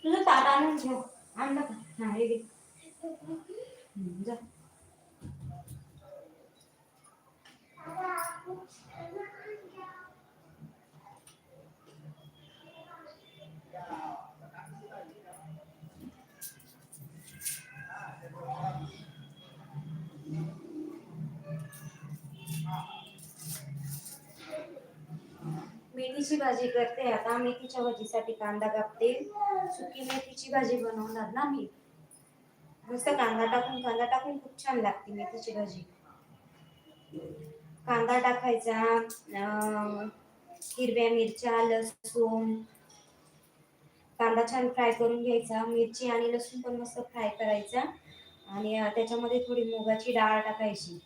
तुझं ताट आणून ठेव. आणलं का? हा हे घे. जा. मेथीची भाजी करते आता. मेथीच्या भाजीसाठी कांदा कापते. सुकी मेथीची भाजी बनवणार ना मी. मस्त कांदा टाकून खूप छान लागते मेथीची भाजी. कांदा टाकायचा, हिरव्या मिरच्या, लसूण. कांदा छान फ्राय करून घ्यायचा. मिरची आणि लसूण पण मस्त फ्राय करायचा. आणि त्याच्यामध्ये थोडी मुगाची डाळ टाकायची.